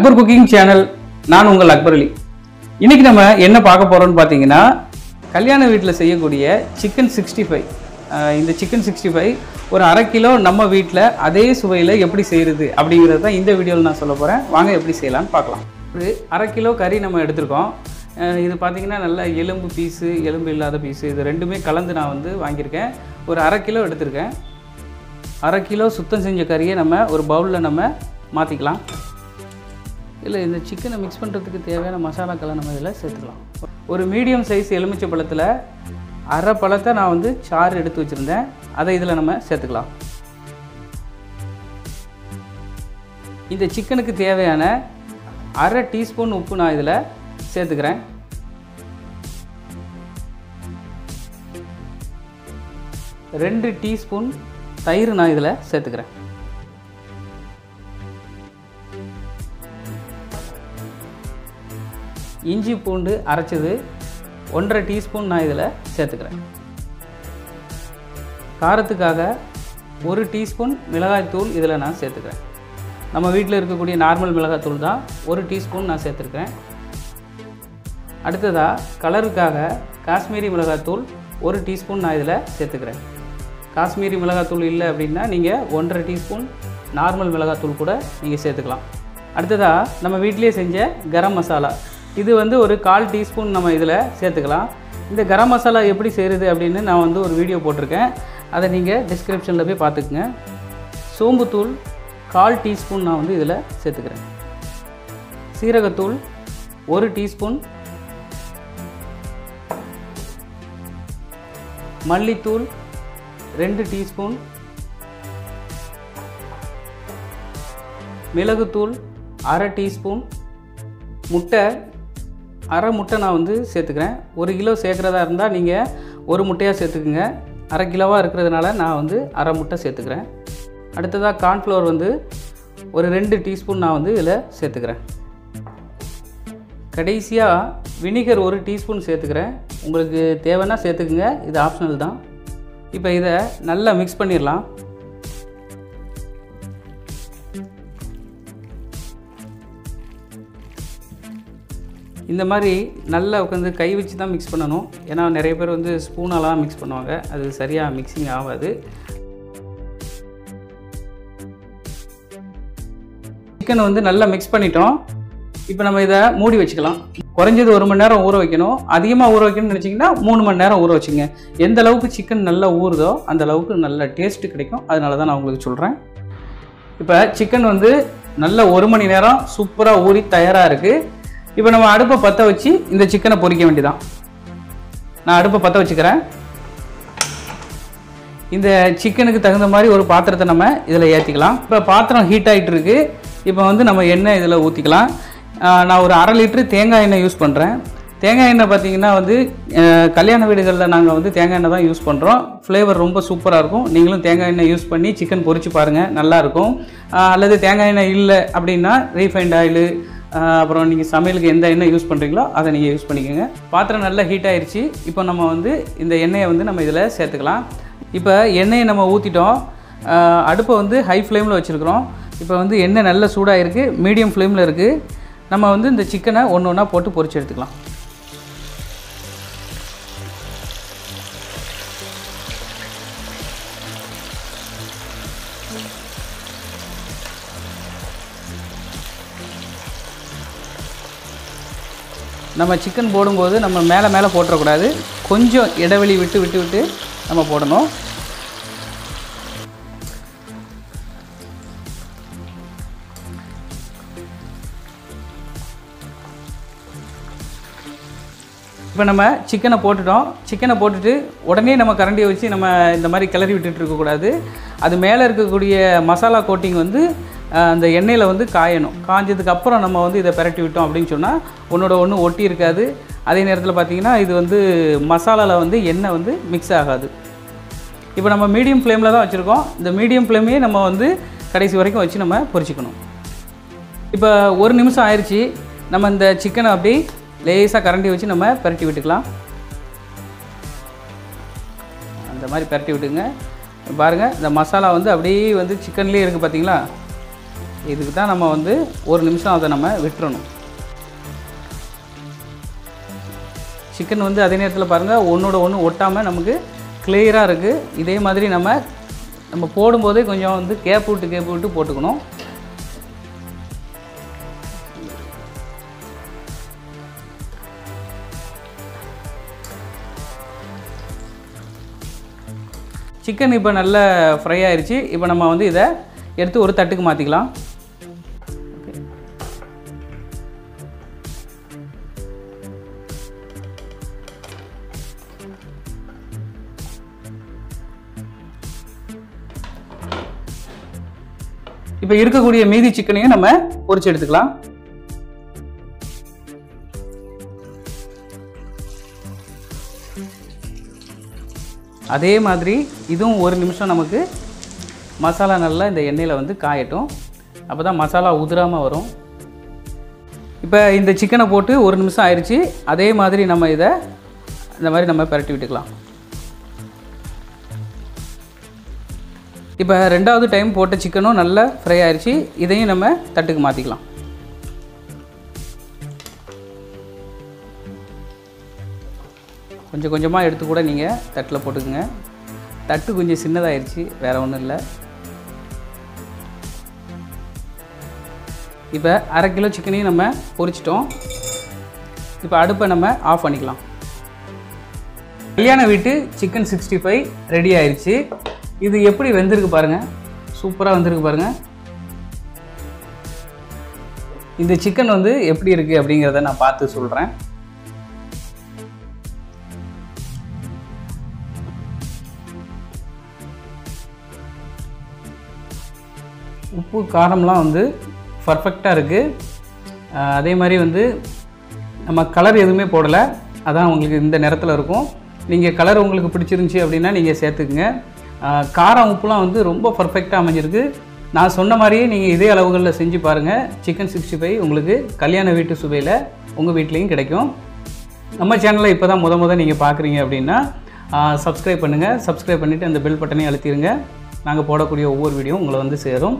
Akbar cooking channel. நான் உங்கள் அக்பர் அலி. இன்னைக்கு நம்ம என்ன பார்க்க போறோம்னு பார்த்தீங்கன்னா, கல்யாண வீட்டில் செய்யக்கூடிய சிக்கன் 65. இந்த சிக்கன் 65 ஒரு 1/2 கிலோ நம்ம வீட்டில் அதே சுவையில் எப்படி செய்கிறது அப்படிங்கிறது தான் இந்த வீடியோவில் நான் சொல்ல போகிறேன். வாங்க எப்படி செய்யலான்னு பார்க்கலாம். ஒரு 1/2 கிலோ கறி நம்ம எடுத்திருக்கோம். இது பார்த்திங்கன்னா நல்ல எலும்பு பீஸு, எலும்பு இல்லாத பீஸு, இது ரெண்டுமே கலந்து நான் வந்து வாங்கியிருக்கேன். ஒரு 1/2 கிலோ எடுத்திருக்கேன். 1/2 கிலோ சுத்தம் செஞ்ச கறியை நம்ம ஒரு பவுலில் நம்ம மாற்றிக்கலாம். இல்லை, இந்த சிக்கனை மிக்ஸ் பண்ணுறதுக்கு தேவையான மசாலாக்களை நம்ம இதில் சேர்த்துக்கலாம். ஒரு மீடியம் சைஸ் எலுமிச்சை பழத்தில் அரை பழத்தை நான் வந்து சாறு எடுத்து வச்சுருந்தேன். அதை இதில் நம்ம சேர்த்துக்கலாம். இந்த சிக்கனுக்கு தேவையான 1/2 டீஸ்பூன் உப்பு நான் இதில் சேர்த்துக்கிறேன். ரெண்டு டீஸ்பூன் தயிர் நான் இதில் சேர்த்துக்கிறேன். இஞ்சி பூண்டு அரைச்சது 1/2 டீஸ்பூன் நான் இதில் சேர்த்துக்கிறேன். காரத்துக்காக 1 டீஸ்பூன் மிளகாய்த்தூள் இதில் நான் சேர்த்துக்கிறேன். நம்ம வீட்டில் இருக்கக்கூடிய நார்மல் மிளகாய்த்தூள் தான், 1 டீஸ்பூன் நான் சேர்த்துருக்கிறேன். அடுத்ததாக கலருக்காக காஷ்மீரி மிளகாய்த்தூள் 1 டீஸ்பூன் நான் இதில் சேர்த்துக்கிறேன். காஷ்மீரி மிளகாய்த்தூள் இல்லை அப்படின்னா நீங்கள் 1/2 டீஸ்பூன் நார்மல் மிளகாய்த்தூள் கூட நீங்கள் சேர்த்துக்கலாம். அடுத்ததாக நம்ம வீட்டிலே செஞ்ச கரம் மசாலா, இது வந்து ஒரு 1/4 டீஸ்பூன் நம்ம இதில் சேர்த்துக்கலாம். இந்த கரம் மசாலா எப்படி செய்கிறது அப்படின்னு நான் வந்து ஒரு வீடியோ போட்டிருக்கேன். அதை நீங்கள் டிஸ்கிரிப்ஷனில் போய் பார்த்துக்குங்க. சோம்புத்தூள் 1/4 டீஸ்பூன் நான் வந்து இதில் சேர்த்துக்கிறேன். சீரகத்தூள் 1 டீஸ்பூன், மல்லித்தூள் 2 டீஸ்பூன், மிளகுத்தூள் 1/2 டீஸ்பூன், முட்டை 1/2 முட்டை நான் வந்து சேர்த்துக்கிறேன். 1 கிலோ சேர்க்குறதா இருந்தால் நீங்கள் 1 முட்டையாக சேர்த்துக்குங்க. 1/2 கிலோவாக இருக்கிறதுனால நான் வந்து 1/2 முட்டை சேர்த்துக்கிறேன். அடுத்ததாக கார்ன்ஃப்ளவர் வந்து ஒரு 2 டீஸ்பூன் நான் வந்து இதில் சேர்த்துக்கிறேன். கடைசியாக வினிகர் 1 டீஸ்பூன் சேர்த்துக்கிறேன். உங்களுக்கு தேவைன்னா சேர்த்துக்குங்க, இது ஆப்ஷனல் தான். இப்போ இதை நல்லா மிக்ஸ் பண்ணிடலாம். இந்த மாதிரி நல்லா உட்காந்து கை வச்சு தான் மிக்ஸ் பண்ணணும். ஏன்னா நிறைய பேர் வந்து ஸ்பூனாலாம் மிக்ஸ் பண்ணுவாங்க, அது சரியாக மிக்சிங் ஆகாது. சிக்கனை வந்து நல்லா மிக்ஸ் பண்ணிட்டோம். இப்போ நம்ம இதை மூடி வச்சுக்கலாம். குறைஞ்சது 1 மணி நேரம் ஊற வைக்கணும். அதிகமாக ஊற வைக்கணும்னு நினச்சிங்கன்னா 3 மணி நேரம் ஊற வச்சுங்க. எந்த அளவுக்கு சிக்கன் நல்லா ஊறுதோ அந்த அளவுக்கு நல்ல டேஸ்ட்டு கிடைக்கும். அதனால தான் நான் உங்களுக்கு சொல்கிறேன். இப்போ சிக்கன் வந்து நல்ல 1 மணி நேரம் சூப்பராக ஊறி தயாராக இருக்குது. இப்போ நம்ம அடுப்பை பற்ற வச்சு இந்த சிக்கனை பொரிக்க வேண்டியதான். நான் அடுப்பை பற்ற வச்சுக்கிறேன். இந்த சிக்கனுக்கு தகுந்த மாதிரி ஒரு பாத்திரத்தை நம்ம இதில் ஏற்றிக்கலாம். இப்போ பாத்திரம் ஹீட் ஆகிட்டு இருக்கு. இப்போ வந்து நம்ம எண்ணெய் இதில் ஊற்றிக்கலாம். நான் ஒரு 1/2 லிட்டரு தேங்காய் எண்ணெய் யூஸ் பண்ணுறேன். தேங்காய் எண்ணெய் பார்த்திங்கன்னா வந்து கல்யாண வீடுகளில் நாங்கள் வந்து தேங்காய் எண்ணெய் தான் யூஸ் பண்ணுறோம். ஃப்ளேவர் ரொம்ப சூப்பராக இருக்கும். நீங்களும் தேங்காய் எண்ணெய் யூஸ் பண்ணி சிக்கன் பொரிச்சு பாருங்கள், நல்லாயிருக்கும். அல்லது தேங்காய் எண்ணெய் இல்லை அப்படின்னா ரீஃபைண்ட் ஆயிலு, அப்புறம் நீங்கள் சமையலுக்கு எந்த எண்ணெய் யூஸ் பண்ணுறீங்களோ அதை நீங்கள் யூஸ் பண்ணிக்கோங்க. பாத்திரம் நல்லா ஹீட் ஆயிடுச்சு. இப்போ நம்ம வந்து இந்த எண்ணெயை வந்து நம்ம இதில் சேர்த்துக்கலாம். இப்போ எண்ணெயை நம்ம ஊற்றிட்டோம். அடுப்பை வந்து ஹை ஃப்ளேமில் வச்சுருக்குறோம். இப்போ வந்து எண்ணெய் நல்ல சூடாக இருக்குது, மீடியம் ஃப்ளேமில் இருக்குது. நம்ம வந்து இந்த சிக்கனை ஒன்று ஒன்றா போட்டு பொரிச்சு எடுத்துக்கலாம். நம்ம சிக்கன் போடும்போது நம்ம மேலே போட்டுறக்கூடாது. கொஞ்சம் இடைவெளி விட்டு நம்ம போடணும். இப்போ நம்ம சிக்கனை போட்டுட்டோம். சிக்கனை போட்டுட்டு உடனே நம்ம கரண்டியை வச்சு நம்ம இந்த மாதிரி கிளறி விட்டுட்டு இருக்கக்கூடாது. அது மேலே இருக்கக்கூடிய மசாலா கோட்டிங் வந்து அந்த எண்ணெயில் வந்து காயணும். காஞ்சதுக்கப்புறம் நம்ம வந்து இதை பிரட்டி விட்டோம் அப்படின்னு சொன்னால் ஒன்றோட ஒன்று ஒட்டி இருக்காது. அதே நேரத்தில் பார்த்திங்கன்னா இது வந்து மசாலாவில் வந்து எண்ணெய் வந்து மிக்ஸ் ஆகாது. இப்போ நம்ம மீடியம் ஃப்ளேமில் தான் வச்சுருக்கோம். இந்த மீடியம் ஃப்ளேமே நம்ம வந்து கடைசி வரைக்கும் வச்சு நம்ம பொரிச்சிக்கணும். இப்போ 1 நிமிஷம் ஆயிடுச்சு. நம்ம இந்த சிக்கனை அப்படி லேசாக கரண்டி வச்சு நம்ம பிரட்டி விட்டுக்கலாம். அந்த மாதிரி பிரட்டி விட்டுங்க. பாருங்கள், இந்த மசாலா வந்து அப்படியே வந்து சிக்கன்லேயே இருக்குது பார்த்தீங்களா. இதுக்கு தான் நம்ம வந்து 1 நிமிஷம் அதை நம்ம விட்டுறணும். சிக்கன் வந்து அதே நேரத்தில் பாருங்கள் ஒன்றோட ஒன்று ஒட்டாமல் நமக்கு கிளியராக இருக்குது. இதே மாதிரி நம்ம போடும்போதே கொஞ்சம் வந்து கேப் விட்டு போட்டுக்கணும். சிக்கன் இப்போ நல்லா ஃப்ரை ஆயிடுச்சு. இப்போ நம்ம வந்து இதை எடுத்து ஒரு தட்டுக்கு மாற்றிக்கலாம். இப்போ இருக்கக்கூடிய மீதி சிக்கனையும் நம்ம பொரிச்சு எடுத்துக்கலாம். அதே மாதிரி இதுவும் 1 நிமிஷம் நமக்கு மசாலா நல்லா இந்த எண்ணெயில் வந்து காயட்டும். அப்போ தான் மசாலா உதிராமல் வரும். இப்போ இந்த சிக்கனை போட்டு 1 நிமிஷம் ஆயிடுச்சு. அதே மாதிரி நம்ம இதை இந்த மாதிரி நம்ம பரட்டி விட்டுக்கலாம். இப்போ 2வது டைம் போட்ட சிக்கனும் நல்லா ஃப்ரை ஆயிடுச்சு. இதையும் நம்ம தட்டுக்கு மாற்றிக்கலாம். கொஞ்சம் கொஞ்சமாக எடுத்து கூட நீங்கள் தட்டில் போட்டுக்குங்க. தட்டு கொஞ்சம் சின்னதாகிடுச்சு, வேறு ஒன்றும் இல்லை. இப்போ 1/2 கிலோ சிக்கனையும் நம்ம பொரிச்சிட்டோம். இப்போ அடுப்பை நம்ம ஆஃப் பண்ணிக்கலாம். கல்யாண வீட்டு சிக்கன் 65 ரெடி ஆயிடுச்சு. இது எப்படி வெந்திருக்கு பாருங்கள், சூப்பராக வெந்திருக்கு பாருங்கள். இந்த சிக்கன் வந்து எப்படி இருக்குது அப்படிங்கிறத நான் பார்த்து சொல்கிறேன். உப்பு காரம்லாம் வந்து பர்ஃபெக்டாக இருக்குது. அதே மாதிரி வந்து நம்ம கலர் எதுவுமே போடலை, அதான் உங்களுக்கு இந்த நேரத்தில் இருக்கும். நீங்கள் கலர் உங்களுக்கு பிடிச்சிருந்துச்சி அப்படின்னா நீங்கள் சேர்த்துக்குங்க. காரம் உப்புலாம் வந்து ரொம்ப பர்ஃபெக்டாக அமைஞ்சிருக்கு. நான் சொன்ன மாதிரியே நீங்கள் இதே அளவுகளில் செஞ்சு பாருங்கள். சிக்கன் 65 உங்களுக்கு கல்யாண வீட்டு சுவையில் உங்கள் வீட்லேயும் கிடைக்கும். நம்ம சேனலை இப்போ தான் முத நீங்கள் பார்க்குறீங்க அப்படின்னா சப்ஸ்கிரைப் பண்ணுங்கள். சப்ஸ்கிரைப் பண்ணிவிட்டு அந்த பெல் பட்டனையும் அழுத்திடுங்க. நாங்கள் போடக்கூடிய ஒவ்வொரு வீடியோவும் உங்களை வந்து சேரும்.